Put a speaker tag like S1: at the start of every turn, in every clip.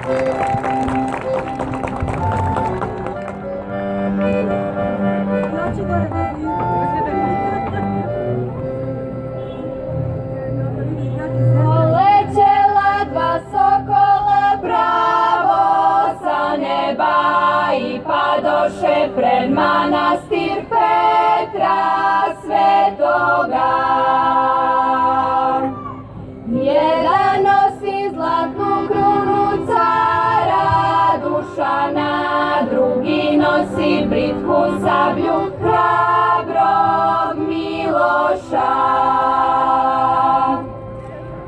S1: Polećela dva sokola pravo sa neba i padoše pred manastir Petra Svetoga. Jedan nosi zlatnu krunu cara Dušana, drugi nosi britku sablju hrabrog Miloša.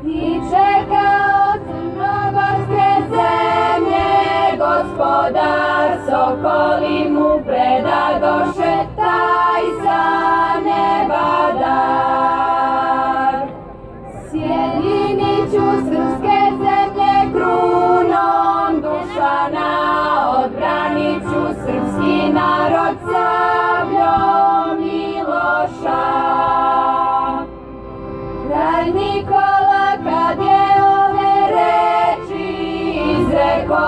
S1: I čekao crnogorske zemlje gospodar, sokoli mu predadoše taj sa neba dar. Sjediniću srpske zemlje krunom Dušana, odbraniću srpski narod sabljom Miloša. Kralj Nikola kad je ove reči izreko,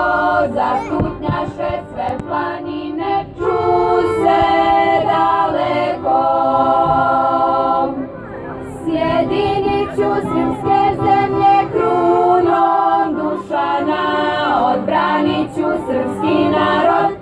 S1: zastutnjaše sve planine, ču se daleko. Sjediniću srpske zemlje krunom Dušana, odbraniću srpski narod